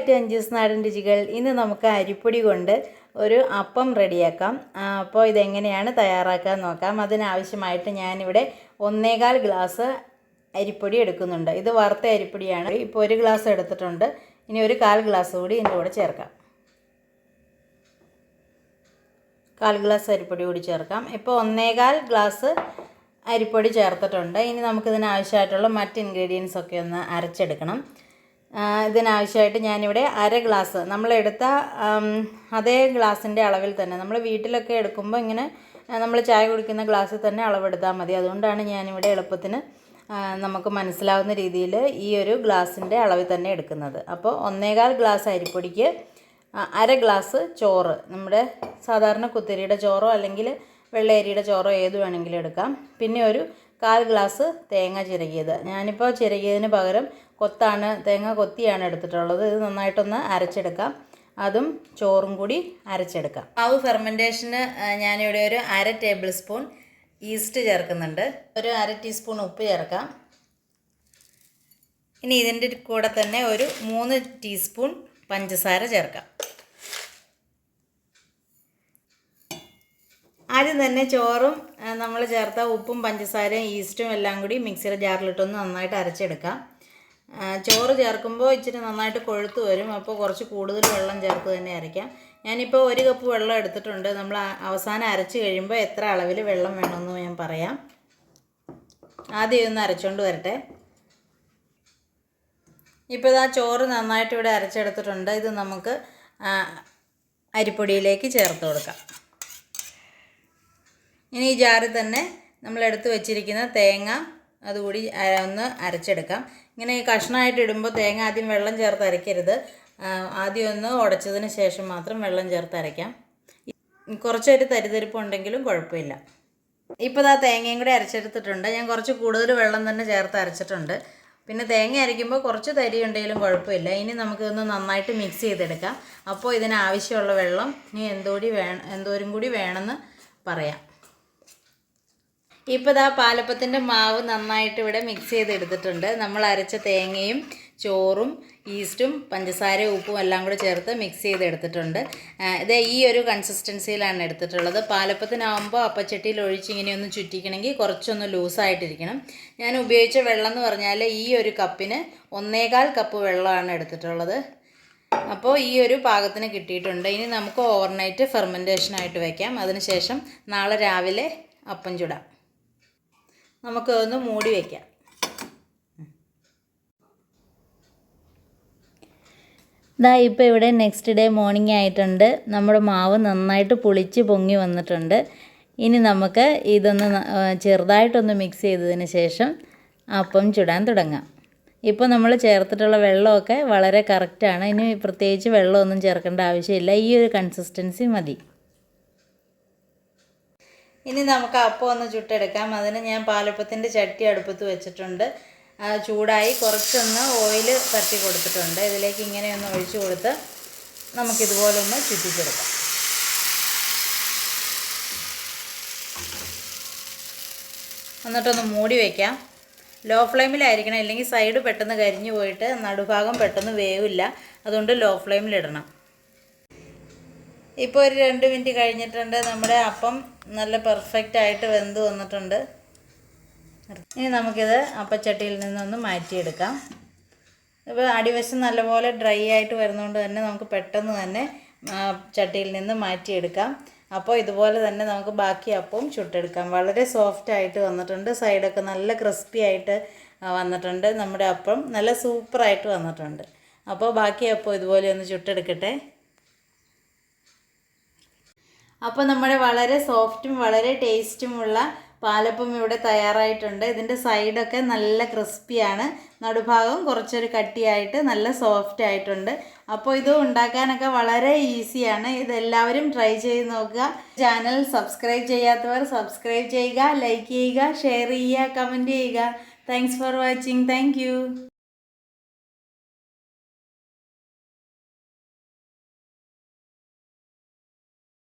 Back to Anju's നാടൻ രുചികൾ. ഇന്ന് നമുക്ക് അരിപ്പൊടി കൊണ്ട് ഒരു അപ്പം റെഡിയാക്കാം. അപ്പോൾ ഇതെങ്ങനെയാണ് തയ്യാറാക്കാൻ നോക്കാം. അതിനാവശ്യമായിട്ട് ഞാനിവിടെ 1.25 ഗ്ലാസ് അരിപ്പൊടി എടുക്കുന്നുണ്ട്. ഇത് വറുത്ത അരിപ്പൊടിയാണ്. ഇപ്പോൾ 1 ഗ്ലാസ് എടുത്തിട്ടുണ്ട്. ഇനി ഒരു 1/4 ഗ്ലാസ് കൂടി ഇതിൻ്റെ കൂടെ ചേർക്കാം. 1/4 ഗ്ലാസ് അരിപ്പൊടി കൂടി ചേർക്കാം. ഇപ്പോൾ 1.25 ഗ്ലാസ് അരിപ്പൊടി ചേർത്തിട്ടുണ്ട്. ഇനി നമുക്കിതിനാവശ്യമായിട്ടുള്ള മറ്റ് ഇൻഗ്രീഡിയൻസ് ഒക്കെ ഒന്ന് അരച്ചെടുക്കണം. ഇതിനാവശ്യമായിട്ട് ഞാനിവിടെ 1/2 ഗ്ലാസ് നമ്മളെടുത്ത അതേ ഗ്ലാസിൻ്റെ അളവിൽ തന്നെ, നമ്മൾ വീട്ടിലൊക്കെ എടുക്കുമ്പോൾ ഇങ്ങനെ നമ്മൾ ചായ കുടിക്കുന്ന ഗ്ലാസ്സിൽ തന്നെ അളവെടുത്താൽ മതി. അതുകൊണ്ടാണ് ഞാനിവിടെ എളുപ്പത്തിന് നമുക്ക് മനസ്സിലാവുന്ന രീതിയിൽ ഈ ഒരു ഗ്ലാസിൻ്റെ അളവിൽ തന്നെ എടുക്കുന്നത്. അപ്പോൾ 1.25 ഗ്ലാസ് അരിപ്പൊടിക്ക് 1/2 ഗ്ലാസ് ചോറ്, നമ്മുടെ സാധാരണ കുത്തരിയുടെ ചോറോ അല്ലെങ്കിൽ വെള്ളയരിയുടെ ചോറോ ഏത് വേണമെങ്കിലും എടുക്കാം. പിന്നെ ഒരു 1/4 ഗ്ലാസ് തേങ്ങ ചിരകിയത്. ഞാനിപ്പോൾ ചിരകിയതിന് പകരം തേങ്ങ കൊത്തിയാണ് എടുത്തിട്ടുള്ളത്. ഇത് നന്നായിട്ടൊന്ന് അരച്ചെടുക്കാം. അതും ചോറും കൂടി അരച്ചെടുക്കാം. മാവ് ഫെർമെൻറ്റേഷന് ഞാനിവിടെ ഒരു 1/2 ടേബിൾ സ്പൂൺ ഈസ്റ്റ് ചേർക്കുന്നുണ്ട്. ഒരു 1/2 ടീസ്പൂൺ ഉപ്പ് ചേർക്കാം. ഇനി ഇതിൻ്റെ കൂടെ തന്നെ ഒരു 3 ടീസ്പൂൺ പഞ്ചസാര ചേർക്കാം. ആദ്യം തന്നെ ചോറും നമ്മൾ ചേർത്ത ഉപ്പും പഞ്ചസാരയും ഈസ്റ്റും എല്ലാം കൂടി മിക്സിയുടെ ജാറിലിട്ടൊന്ന് നന്നായിട്ട് അരച്ചെടുക്കാം. ചോറ് ചേർക്കുമ്പോൾ ഇച്ചിരി നന്നായിട്ട് കൊഴുത്ത് വരും. അപ്പോൾ കുറച്ച് കൂടുതൽ വെള്ളം ചേർത്ത് തന്നെ അരയ്ക്കാം. ഞാനിപ്പോൾ 1 കപ്പ് വെള്ളം എടുത്തിട്ടുണ്ട്. നമ്മൾ അവസാനം അരച്ച് കഴിയുമ്പോൾ എത്ര അളവിൽ വെള്ളം വേണമെന്ന് ഞാൻ പറയാം. ആദ്യം ഒന്ന് അരച്ചുകൊണ്ട് വരട്ടെ. ഇപ്പോൾ ഇതാ ചോറ് നന്നായിട്ട് ഇവിടെ അരച്ചെടുത്തിട്ടുണ്ട്. ഇത് നമുക്ക് അരിപ്പൊടിയിലേക്ക് ചേർത്ത് കൊടുക്കാം. ഇനി ഈ ജാറിൽ തന്നെ നമ്മൾ എടുത്ത് വെച്ചിരിക്കുന്ന തേങ്ങ അതുകൂടി ഒന്ന് അരച്ചെടുക്കാം. ഇങ്ങനെ ഈ കഷ്ണമായിട്ട് ഇടുമ്പോൾ തേങ്ങ ആദ്യം വെള്ളം ചേർത്ത് അരയ്ക്കരുത്. ആദ്യം ഒന്ന് ഉടച്ചതിന് ശേഷം മാത്രം വെള്ളം ചേർത്ത് അരയ്ക്കാം. കുറച്ചൊരു തരിതരിപ്പ് ഉണ്ടെങ്കിലും കുഴപ്പമില്ല. ഇപ്പോൾ ആ തേങ്ങയും കൂടി അരച്ചെടുത്തിട്ടുണ്ട്. ഞാൻ കുറച്ച് കൂടുതൽ വെള്ളം തന്നെ ചേർത്ത് അരച്ചിട്ടുണ്ട്. പിന്നെ തേങ്ങ അരയ്ക്കുമ്പോൾ കുറച്ച് തരി ഉണ്ടെങ്കിലും കുഴപ്പമില്ല. ഇനി നമുക്കിതൊന്ന് നന്നായിട്ട് മിക്സ് ചെയ്തെടുക്കാം. അപ്പോൾ ഇതിനാവശ്യമുള്ള വെള്ളം ഇനി എന്തോരം കൂടി വേണമെന്ന് പറയാം. ഇപ്പോൾ ഇതാ പാലപ്പത്തിൻ്റെ മാവ് നന്നായിട്ട് ഇവിടെ മിക്സ് ചെയ്തെടുത്തിട്ടുണ്ട്. നമ്മൾ അരച്ച തേങ്ങയും ചോറും ഈസ്റ്റും പഞ്ചസാരയും ഉപ്പും എല്ലാം കൂടെ ചേർത്ത് മിക്സ് ചെയ്തെടുത്തിട്ടുണ്ട്. ഇത് ഈ ഒരു കൺസിസ്റ്റൻസിയിലാണ് എടുത്തിട്ടുള്ളത്. പാലപ്പത്തിനാവുമ്പോൾ അപ്പച്ചട്ടിയിൽ ഒഴിച്ച് ഇങ്ങനെയൊന്ന് ചുറ്റിക്കണമെങ്കിൽ കുറച്ചൊന്ന് ലൂസായിട്ടിരിക്കണം. ഞാൻ ഉപയോഗിച്ച വെള്ളം എന്ന് പറഞ്ഞാൽ ഈ ഒരു കപ്പിന് 1.25 കപ്പ് വെള്ളമാണ് എടുത്തിട്ടുള്ളത്. അപ്പോൾ ഈ ഒരു പാകത്തിന് കിട്ടിയിട്ടുണ്ട്. ഇനി നമുക്ക് ഓവർനൈറ്റ് ഫെർമെൻറ്റേഷനായിട്ട് വയ്ക്കാം. അതിനുശേഷം നാളെ രാവിലെ അപ്പം ചുടാം. നമുക്കൊന്ന് മൂടി വയ്ക്കാം. ഇതാ ഇപ്പോൾ ഇവിടെ നെക്സ്റ്റ് ഡേ മോർണിംഗ് ആയിട്ടുണ്ട്. നമ്മുടെ മാവ് നന്നായിട്ട് പുളിച്ച് പൊങ്ങി വന്നിട്ടുണ്ട്. ഇനി നമുക്ക് ഇതൊന്ന് ചെറുതായിട്ടൊന്ന് മിക്സ് ചെയ്തതിന് ശേഷം അപ്പം ചുടാൻ തുടങ്ങാം. ഇപ്പോൾ നമ്മൾ ചേർത്തിട്ടുള്ള വെള്ളമൊക്കെ വളരെ കറക്റ്റാണ്. ഇനി പ്രത്യേകിച്ച് വെള്ളമൊന്നും ചേർക്കേണ്ട ആവശ്യമില്ല. ഈ ഒരു കൺസിസ്റ്റൻസി മതി. ഇനി നമുക്ക് അപ്പം ഒന്ന് ചുട്ടെടുക്കാം. അതിന് ഞാൻ പാലപ്പത്തിൻ്റെ ചട്ടി അടുപ്പത്ത് വെച്ചിട്ടുണ്ട്. ചൂടായി കുറച്ചൊന്ന് ഓയിൽ തട്ടി കൊടുത്തിട്ടുണ്ട്. ഇതിലേക്ക് ഇങ്ങനെ ഒന്ന് ഒഴിച്ചു കൊടുത്ത് നമുക്കിതുപോലെ ഒന്ന് ചുറ്റിച്ചെടുക്കാം. എന്നിട്ടൊന്ന് മൂടി വയ്ക്കാം. ലോ ഫ്ലെയിമിലായിരിക്കണം, ഇല്ലെങ്കിൽ സൈഡ് പെട്ടെന്ന് കരിഞ്ഞു പോയിട്ട് നടുഭാഗം പെട്ടെന്ന് വേവില്ല. അതുകൊണ്ട് ലോ ഫ്ലെയിമിലിടണം. ഇപ്പോൾ ഒരു 2 മിനിറ്റ് കഴിഞ്ഞിട്ടുണ്ട്. നമ്മുടെ അപ്പം നല്ല പെർഫെക്റ്റായിട്ട് വെന്ത് വന്നിട്ടുണ്ട്. ഇനി നമുക്കിത് അപ്പച്ചട്ടിയിൽ നിന്നൊന്ന് മാറ്റിയെടുക്കാം. ഇപ്പോൾ അടിവശം നല്ലപോലെ ഡ്രൈ ആയിട്ട് വരുന്നതുകൊണ്ട് തന്നെ നമുക്ക് പെട്ടെന്ന് തന്നെ ചട്ടിയിൽ നിന്ന് മാറ്റിയെടുക്കാം. അപ്പോൾ ഇതുപോലെ തന്നെ നമുക്ക് ബാക്കി അപ്പവും ചുട്ടെടുക്കാം. വളരെ സോഫ്റ്റായിട്ട് വന്നിട്ടുണ്ട്. സൈഡൊക്കെ നല്ല ക്രിസ്പി ആയിട്ട് വന്നിട്ടുണ്ട്. നമ്മുടെ അപ്പം നല്ല സൂപ്പറായിട്ട് വന്നിട്ടുണ്ട്. അപ്പോൾ ബാക്കി അപ്പം ഇതുപോലെ ഒന്ന് ചുട്ടെടുക്കട്ടെ. അപ്പോൾ നമ്മുടെ വളരെ സോഫ്റ്റും വളരെ ടേസ്റ്റുമുള്ള പാലപ്പം ഇവിടെ തയ്യാറായിട്ടുണ്ട്. ഇതിൻ്റെ സൈഡൊക്കെ നല്ല ക്രിസ്പിയാണ്. നടുഭാഗം കുറച്ചൊരു കട്ടിയായിട്ട് നല്ല സോഫ്റ്റ് ആയിട്ടുണ്ട്. അപ്പോൾ ഇത് ഉണ്ടാക്കാനൊക്കെ വളരെ ഈസിയാണ്. ഇതെല്ലാവരും ട്രൈ ചെയ്ത് നോക്കുക. ചാനൽ സബ്സ്ക്രൈബ് ചെയ്യാത്തവർ സബ്സ്ക്രൈബ് ചെയ്യുക, ലൈക്ക് ചെയ്യുക, ഷെയർ ചെയ്യുക, കമൻറ്റ് ചെയ്യുക. Thanks for watching. Thank you.